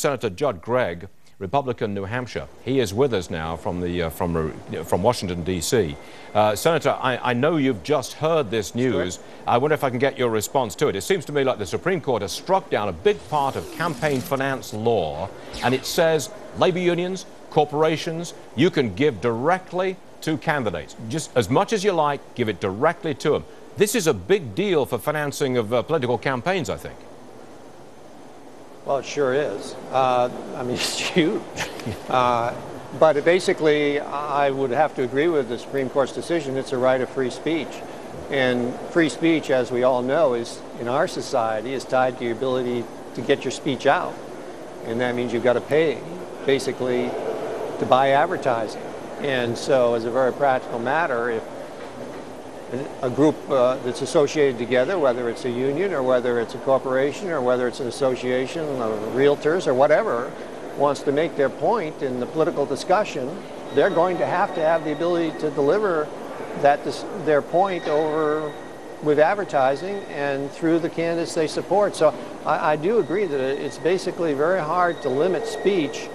Senator Judd Gregg, Republican, New Hampshire. He is with us now from Washington, D.C. Senator, I know you've just heard this news. Sure. I wonder if I can get your response to it. It seems to me like the Supreme Court has struck down a big part of campaign finance law, and it says labor unions, corporations, you can give directly to candidates. Just as much as you like, give it directly to them. This is a big deal for financing of political campaigns, I think. Well, it sure is. I mean, it's huge. But basically, I would have to agree with the Supreme Court's decision. It's a right of free speech. And free speech, as we all know, is in our society is tied to your ability to get your speech out. And that means you've got to pay, basically, to buy advertising. And so as a very practical matter, if a group that's associated together, whether it's a union or whether it's a corporation or whether it's an association of realtors or whatever, wants to make their point in the political discussion, they're going to have the ability to deliver their point over with advertising and through the candidates they support. So I do agree that it's basically very hard to limit speech,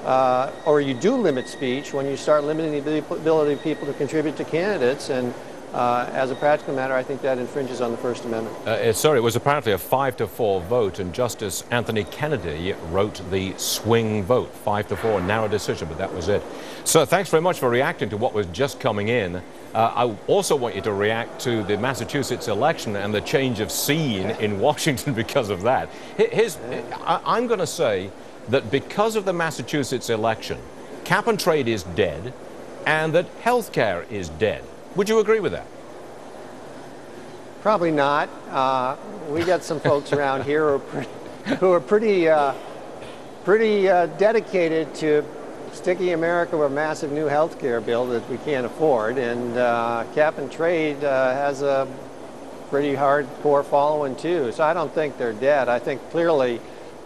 or you do limit speech when you start limiting the ability of people to contribute to candidates. And as a practical matter, I think that infringes on the First Amendment. It was apparently a 5-4 vote, and Justice Anthony Kennedy wrote the swing vote, 5-4, narrow decision, but that was it. So thanks very much for reacting to what was just coming in. I also want you to react to the Massachusetts election and the change of scene in Washington because of that. I'm going to say that because of the Massachusetts election, cap and trade is dead, and that health care is dead. Would you agree with that? Probably not. We got some folks around here who are pretty dedicated to sticking America with a massive new health care bill that we can't afford. And cap and trade has a pretty hardcore following too. So I don't think they're dead. I think clearly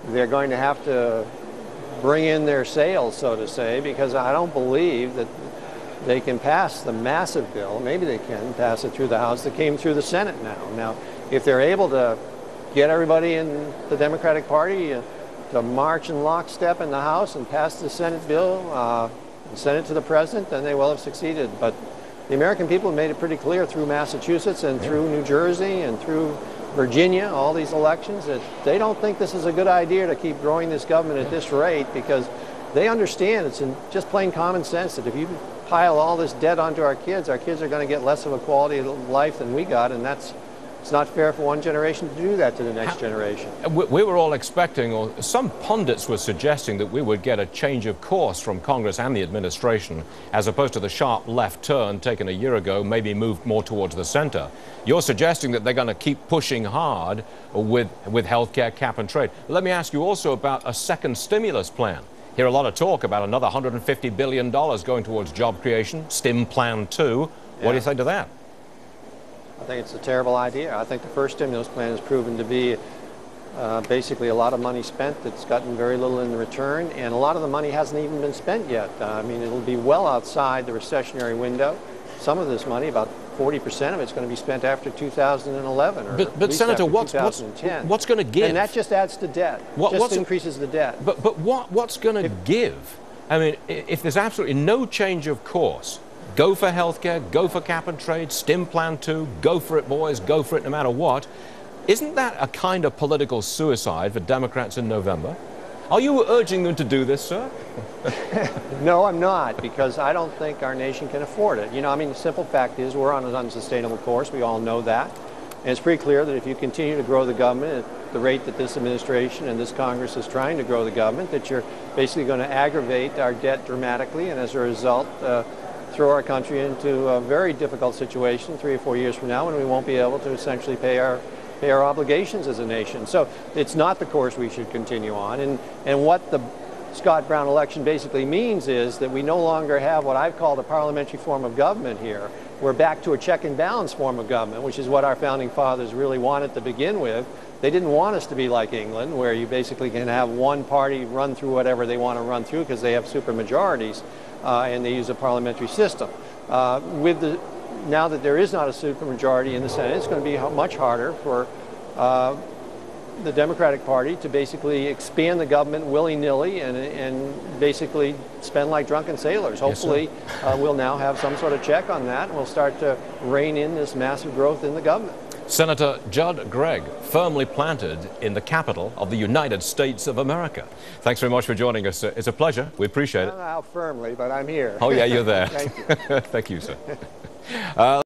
they're going to have to bring in their sales, so to say, because I don't believe that they can pass the massive bill. Maybe they can pass it through the House that came through the Senate now. Now, if they're able to get everybody in the Democratic Party to march in lockstep in the House and pass the Senate bill and send it to the President, then they will have succeeded. But the American people have made it pretty clear through Massachusetts and through New Jersey and through Virginia, all these elections, that they don't think this is a good idea to keep growing this government at this rate, because they understand it's in just plain common sense that if you pile all this debt onto our kids are going to get less of a quality of life than we got, and it's not fair for one generation to do that to the next generation. We were all expecting, or some pundits were suggesting, that we would get a change of course from Congress and the administration, as opposed to the sharp left turn taken a year ago, maybe moved more towards the center. You're suggesting that they're going to keep pushing hard with health care, cap and trade. Let me ask you also about a second stimulus plan. Hear a lot of talk about another $150 billion going towards job creation, Stim Plan 2. What do you think to that? I think it's a terrible idea. I think the first stimulus plan has proven to be basically a lot of money spent that's gotten very little in return, and a lot of the money hasn't even been spent yet. I mean, it'll be well outside the recessionary window. Some of this money, about 40% of it's going to be spent after 2011, or but Senator, what's going to give? And that just adds to debt. Just increases the debt. But what's going to give? I mean, if there's absolutely no change of course, go for healthcare, go for cap and trade, Stim Plan 2, go for it, boys, go for it no matter what. Isn't that a kind of political suicide for Democrats in November? Are you urging them to do this, sir? No, I'm not, because I don't think our nation can afford it. You know, I mean, the simple fact is we're on an unsustainable course. We all know that. And it's pretty clear that if you continue to grow the government at the rate that this administration and this Congress is trying to grow the government, that you're basically going to aggravate our debt dramatically, and as a result, throw our country into a very difficult situation 3 or 4 years from now, when we won't be able to essentially pay our obligations as a nation. So it's not the course we should continue on. And what the Scott Brown election basically means is that we no longer have what I've called a parliamentary form of government here. We're back to a check and balance form of government, which is what our founding fathers really wanted to begin with. They didn't want us to be like England, where you basically can have one party run through whatever they want to run through because they have supermajorities and they use a parliamentary system. Now that there is not a supermajority in the Senate, it's going to be much harder for the Democratic Party to basically expand the government willy-nilly and basically spend like drunken sailors. Hopefully, we'll now have some sort of check on that, and we'll start to rein in this massive growth in the government. Senator Judd Gregg, firmly planted in the capital of the United States of America. Thanks very much for joining us. It's a pleasure. We appreciate it. I don't know how firmly, but I'm here. Oh, yeah, you're there. Thank you. Thank you, sir.